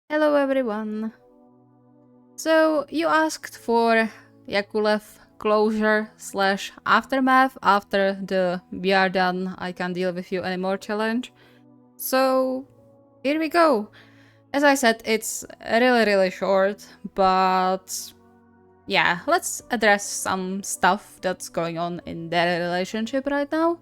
Hello everyone! So, you asked for Yakulev closure slash aftermath after the "we are done, I can't deal with you anymore" challenge. So, here we go. As I said, it's really short, but yeah, let's address some stuff that's going on in their relationship right now.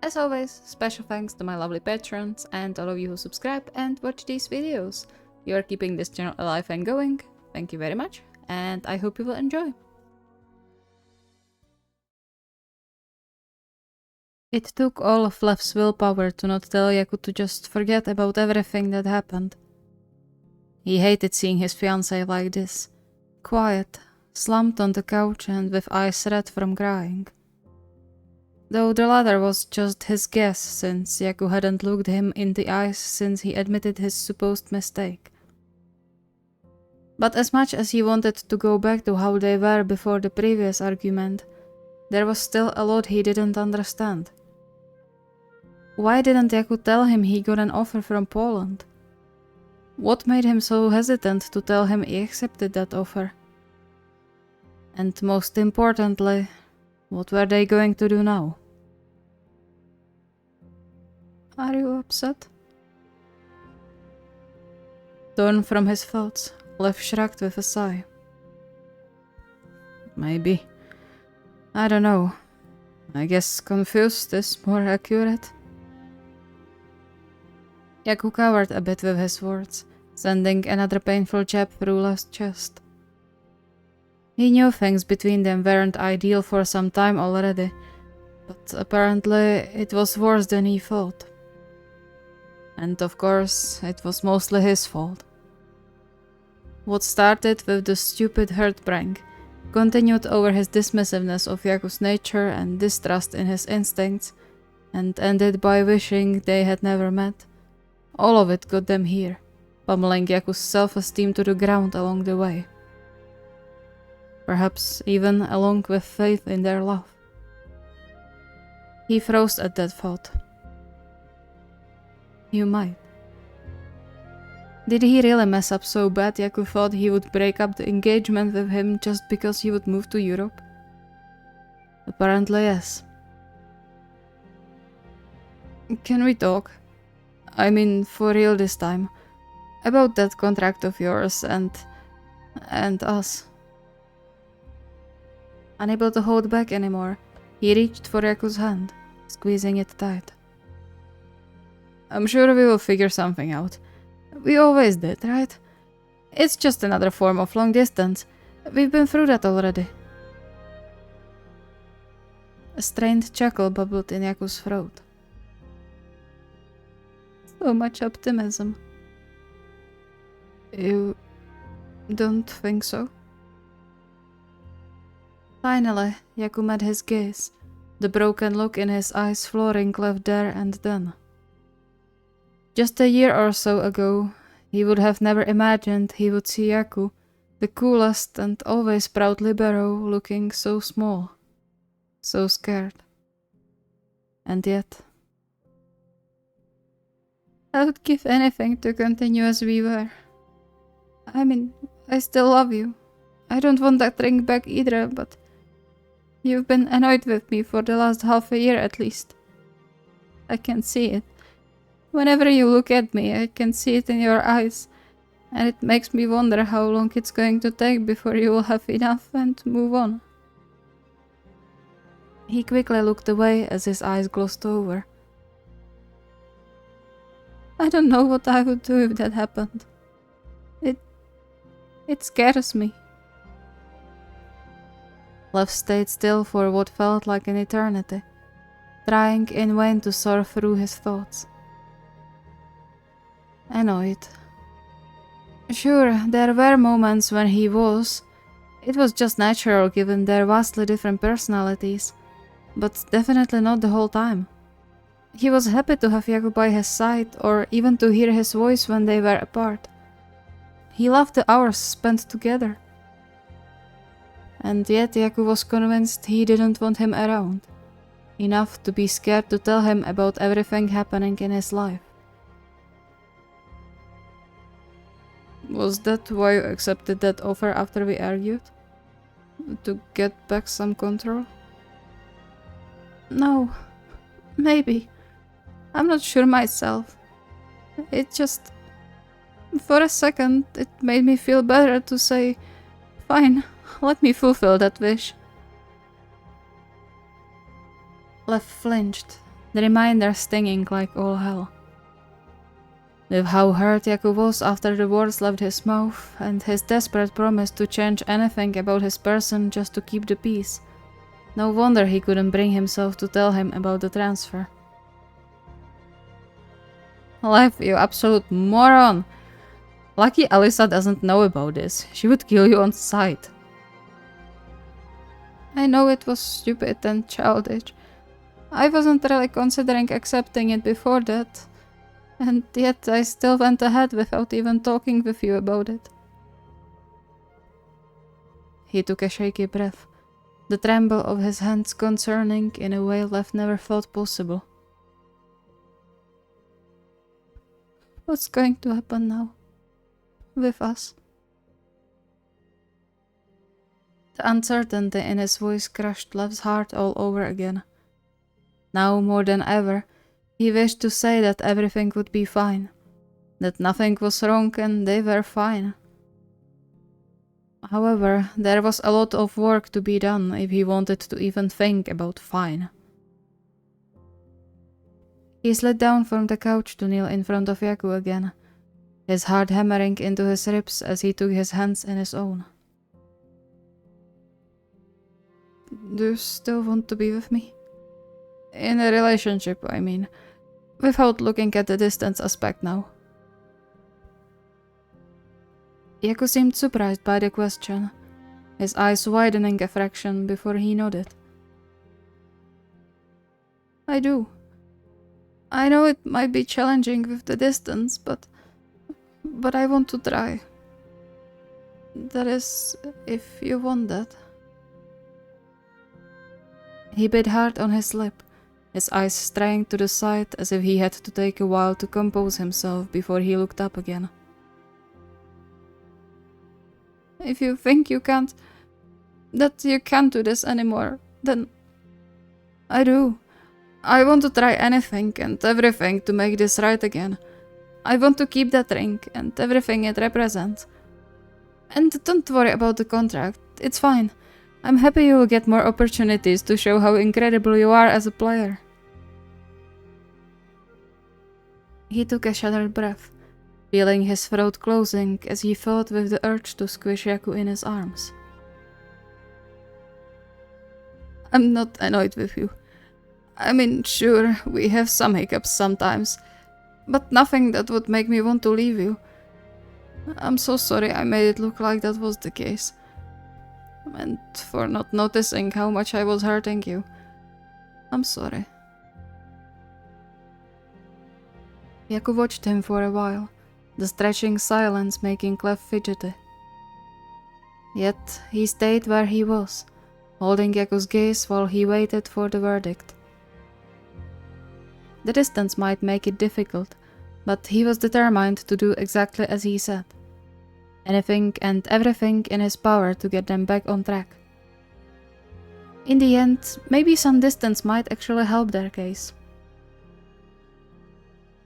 As always, special thanks to my lovely patrons and all of you who subscribe and watch these videos. You are keeping this channel alive and going. Thank you very much, and I hope you will enjoy. It took all of Lev's willpower to not tell Yaku to just forget about everything that happened. He hated seeing his fiancée like this, quiet, slumped on the couch and with eyes red from crying. Though the latter was just his guess, since Yaku hadn't looked him in the eyes since he admitted his supposed mistake. But as much as he wanted to go back to how they were before the previous argument, there was still a lot he didn't understand. Why didn't Yaku tell him he got an offer from Poland? What made him so hesitant to tell him he accepted that offer? And most importantly, what were they going to do now? Are you upset? Torn from his thoughts, Lev shrugged with a sigh. Maybe. I don't know. I guess confused is more accurate. Yaku cowered a bit with his words, sending another painful jab through Lev's chest. He knew things between them weren't ideal for some time already, but apparently it was worse than he thought. And of course, it was mostly his fault. What started with the stupid heartbreak continued over his dismissiveness of Yaku's nature and distrust in his instincts, and ended by wishing they had never met. All of it got them here, pummeling Yaku's self-esteem to the ground along the way. Perhaps even along with faith in their love. He froze at that thought. You might. Did he really mess up so bad Yaku thought he would break up the engagement with him just because he would move to Europe? Apparently yes. Can we talk? I mean, for real this time. About that contract of yours and us. Unable to hold back anymore, he reached for Yaku's hand, squeezing it tight. I'm sure we will figure something out. We always did, right? It's just another form of long distance. We've been through that already. A strained chuckle bubbled in Yaku's throat. So much optimism. You don't think so? Finally, Yaku met his gaze, the broken look in his eyes flooring Lev there and then. Just a year or so ago, he would have never imagined he would see Yaku, the coolest and always proud libero, looking so small, so scared. And yet... I would give anything to continue as we were. I mean, I still love you. I don't want that ring back either, but... You've been annoyed with me for the last half a year at least. I can see it. Whenever you look at me, I can see it in your eyes, and it makes me wonder how long it's going to take before you will have enough and move on. He quickly looked away as his eyes glossed over. I don't know what I would do if that happened. It scares me. Lev stayed still for what felt like an eternity, trying in vain to sort through his thoughts. Annoyed. Sure, there were moments when he was. It was just natural given their vastly different personalities, but definitely not the whole time. He was happy to have Yaku by his side, or even to hear his voice when they were apart. He loved the hours spent together. And yet Yaku was convinced he didn't want him around. Enough to be scared to tell him about everything happening in his life. Was that why you accepted that offer after we argued? To get back some control? No. Maybe. I'm not sure myself. It just... For a second, it made me feel better to say, fine, let me fulfill that wish. Lev flinched, the reminder stinging like all hell. With how hurt Yaku was after the words left his mouth, and his desperate promise to change anything about his person just to keep the peace, no wonder he couldn't bring himself to tell him about the transfer. Lev, you absolute moron! Lucky Alyssa doesn't know about this. She would kill you on sight. I know it was stupid and childish. I wasn't really considering accepting it before that. And yet I still went ahead without even talking with you about it. He took a shaky breath, the tremble of his hands concerning in a way Lev never thought possible. What's going to happen now? With us? The uncertainty in his voice crushed Lev's heart all over again. Now more than ever, he wished to say that everything would be fine, that nothing was wrong and they were fine. However, there was a lot of work to be done if he wanted to even think about fine. He slid down from the couch to kneel in front of Yaku again, his heart hammering into his ribs as he took his hands in his own. Do you still want to be with me? In a relationship, I mean, without looking at the distance aspect now. Yaku seemed surprised by the question, his eyes widening a fraction before he nodded. I do. I know it might be challenging with the distance, but I want to try. That is, if you want that. He bit hard on his lip, his eyes straying to the side as if he had to take a while to compose himself before he looked up again. If you think that you can't do this anymore, then I do. I want to try anything and everything to make this right again. I want to keep that ring and everything it represents. And don't worry about the contract, it's fine. I'm happy you will get more opportunities to show how incredible you are as a player. He took a shattered breath, feeling his throat closing as he fought with the urge to squish Yaku in his arms. I'm not annoyed with you. I mean, sure, we have some hiccups sometimes, but nothing that would make me want to leave you. I'm so sorry I made it look like that was the case. And for not noticing how much I was hurting you. I'm sorry. Yaku watched him for a while, the stretching silence making Lev fidgety. Yet he stayed where he was, holding Yaku's gaze while he waited for the verdict. The distance might make it difficult, but he was determined to do exactly as he said. Anything and everything in his power to get them back on track. In the end, maybe some distance might actually help their case.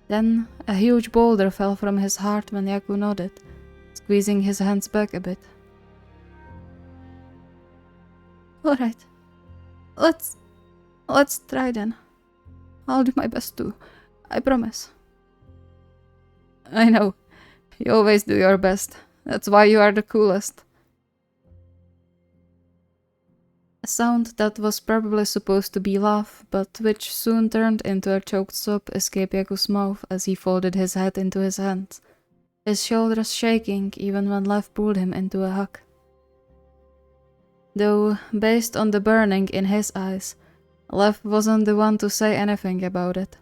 Then a huge boulder fell from his heart when Yaku nodded, squeezing his hands back a bit. Alright, let's try then. I'll do my best too, I promise. I know, you always do your best. That's why you are the coolest. A sound that was probably supposed to be laugh, but which soon turned into a choked sob escaped Yaku's mouth as he folded his head into his hands, his shoulders shaking even when Lev pulled him into a hug. Though, based on the burning in his eyes, Lev wasn't the one to say anything about it.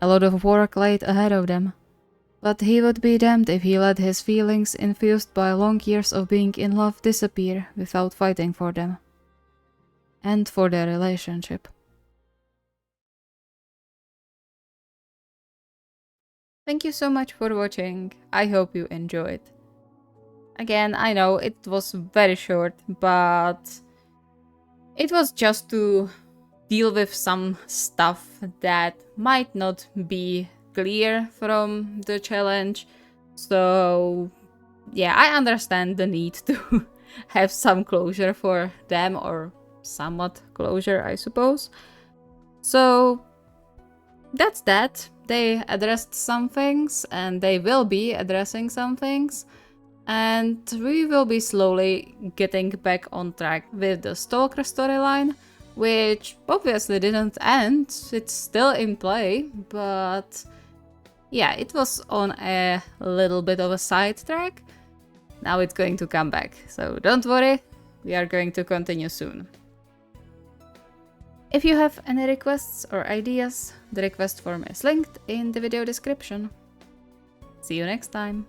A lot of work laid ahead of them, but he would be damned if he let his feelings infused by long years of being in love disappear without fighting for them. And for their relationship. Thank you so much for watching. I hope you enjoyed. Again, I know it was very short, but it was just to deal with some stuff that might not be clear from the challenge. So yeah, I understand the need to have some closure for them, or somewhat closure, I suppose. So that's that. They addressed some things, and they will be addressing some things. And we will be slowly getting back on track with the Stalker storyline, which obviously didn't end. It's still in play, but yeah, it was on a little bit of a sidetrack. Now it's going to come back, so don't worry, we are going to continue soon. If you have any requests or ideas, the request form is linked in the video description. See you next time!